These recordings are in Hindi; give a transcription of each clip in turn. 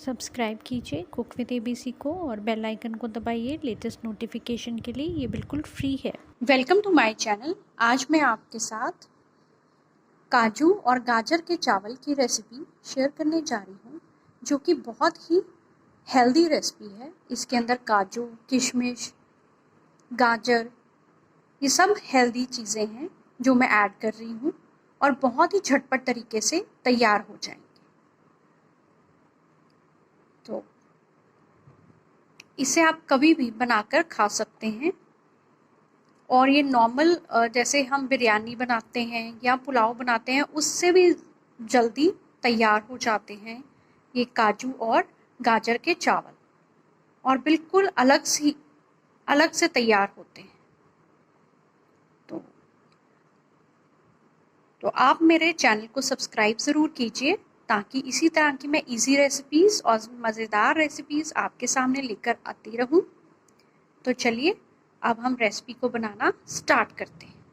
सब्सक्राइब कीजिए कुक विद एबीसी को और बेल आइकन को दबाइए लेटेस्ट नोटिफिकेशन के लिए। ये बिल्कुल फ्री है। Welcome to my channel. आज मैं आपके साथ काजू और गाजर के चावल की रेसिपी शेयर करने जा रही हूँ, जो कि बहुत ही हेल्दी रेसिपी है। इसके अंदर काजू, किशमिश, गाजर, ये सब हेल्दी चीज़ें हैं जो मैं ऐड कर रही हूँ और बहुत ही झटपट तरीके से तैयार हो जाएंगे। तो इसे आप कभी भी बनाकर खा सकते हैं और ये नॉर्मल जैसे हम बिरयानी बनाते हैं या पुलाव बनाते हैं उससे भी जल्दी तैयार हो जाते हैं ये काजू और गाजर के चावल, और बिल्कुल अलग से तैयार होते हैं। तो आप मेरे चैनल को सब्सक्राइब ज़रूर कीजिए ताकि इसी तरह की मैं इजी रेसिपीज़ और मज़ेदार रेसिपीज़ आपके सामने लेकर आती रहूं। तो चलिए अब हम रेसिपी को बनाना स्टार्ट करते हैं।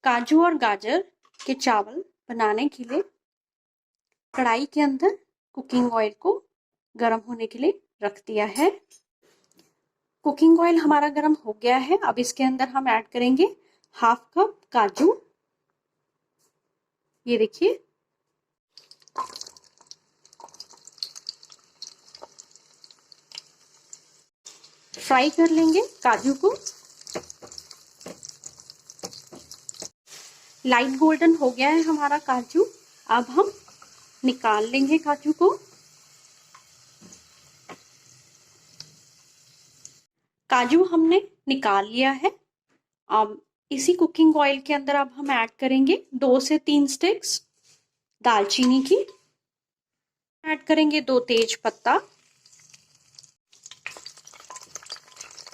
काजू और गाजर के चावल बनाने के लिए कढ़ाई के अंदर कुकिंग ऑयल को गर्म होने के लिए रख दिया है। कुकिंग ऑयल हमारा गर्म हो गया है। अब इसके अंदर हम ऐड करेंगे हाफ कप काजू। ये देखिए, फ्राई कर लेंगे काजू को। लाइट गोल्डन हो गया है हमारा काजू। अब हम निकाल लेंगे काजू को। काजू हमने निकाल लिया है। अब इसी कुकिंग ऑयल के अंदर अब हम ऐड करेंगे 2 से 3 स्टिक्स दालचीनी की। ऐड करेंगे 2 तेज पत्ता।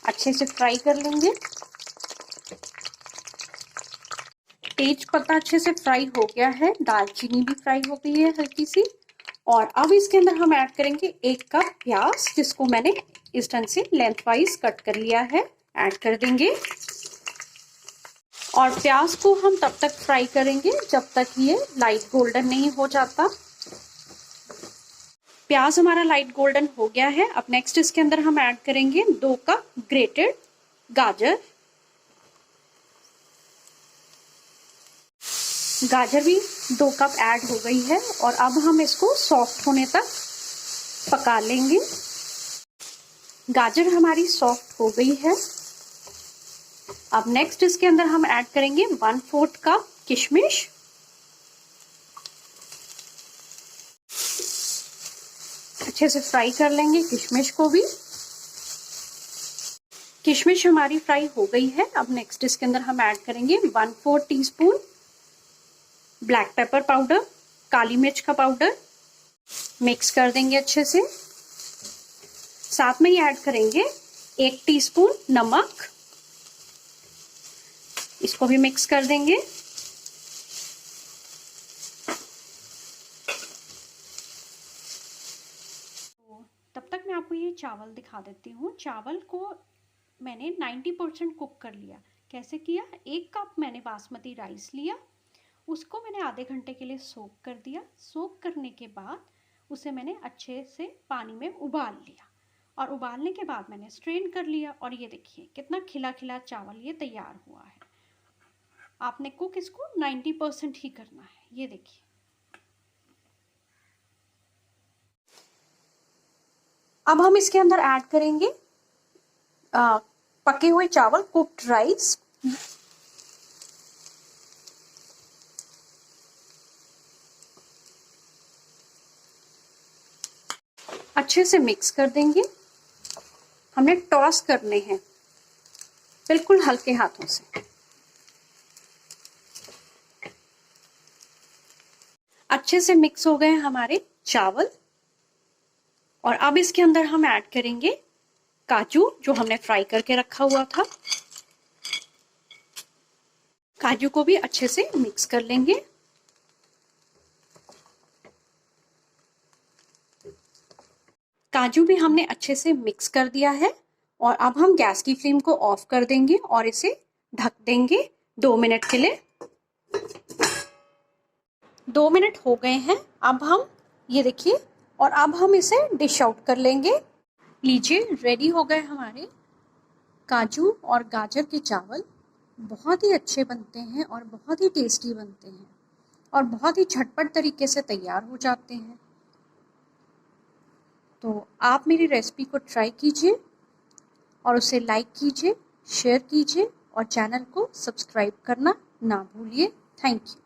अच्छे से फ्राई कर लेंगे। तेज पत्ता अच्छे से फ्राई हो गया है, दालचीनी भी फ्राई हो गई है हल्की सी। और अब इसके अंदर हम ऐड करेंगे 1 कप प्याज, जिसको मैंने इस ढंग से लेंथ वाइज कट कर लिया है। ऐड कर देंगे और प्याज को हम तब तक फ्राई करेंगे जब तक ये लाइट गोल्डन नहीं हो जाता। प्याज हमारा लाइट गोल्डन हो गया है। अब नेक्स्ट इसके अंदर हम ऐड करेंगे 2 कप ग्रेटेड गाजर। गाजर भी 2 कप ऐड हो गई है और अब हम इसको सॉफ्ट होने तक पका लेंगे। गाजर हमारी सॉफ्ट हो गई है। अब नेक्स्ट इसके अंदर हम ऐड करेंगे 1/4 कप किशमिश। अच्छे से फ्राई कर लेंगे किशमिश को भी। किशमिश हमारी फ्राई हो गई है। अब नेक्स्ट इसके अंदर हम ऐड करेंगे 1/4 टीस्पून ब्लैक पेपर पाउडर, काली मिर्च का पाउडर। मिक्स कर देंगे अच्छे से। साथ में ही ऐड करेंगे 1 टीस्पून नमक। इसको भी मिक्स कर देंगे। तब तक मैं आपको ये चावल दिखा देती हूँ। चावल को मैंने 90% कुक कर लिया। कैसे किया? 1 कप मैंने बासमती राइस लिया, उसको मैंने आधे घंटे के लिए सोक कर दिया। सोक करने के बाद उसे मैंने अच्छे से पानी में उबाल लिया और उबालने के बाद मैंने स्ट्रेन कर लिया। और ये देखिए कितना खिला खिला चावल ये तैयार हुआ है। आपने कुक इसको 90% ही करना है। ये देखिए, अब हम इसके अंदर ऐड करेंगे पके हुए चावल, कुक्ड राइस। अच्छे से मिक्स कर देंगे। हमने टॉस करने हैं बिल्कुल हल्के हाथों से। अच्छे से मिक्स हो गए हमारे चावल और अब इसके अंदर हम ऐड करेंगे काजू, जो हमने फ्राई करके रखा हुआ था। काजू को भी अच्छे से मिक्स कर लेंगे। काजू भी हमने अच्छे से मिक्स कर दिया है और अब हम गैस की फ्लेम को ऑफ कर देंगे और इसे ढक देंगे 2 मिनट के लिए। 2 मिनट हो गए हैं। अब हम ये देखिए और अब हम इसे डिश आउट कर लेंगे। लीजिए, रेडी हो गए हमारे काजू और गाजर के चावल। बहुत ही अच्छे बनते हैं और बहुत ही टेस्टी बनते हैं और बहुत ही झटपट तरीके से तैयार हो जाते हैं। तो आप मेरी रेसिपी को ट्राई कीजिए और उसे लाइक कीजिए, शेयर कीजिए और चैनल को सब्सक्राइब करना ना भूलिए। Thank you.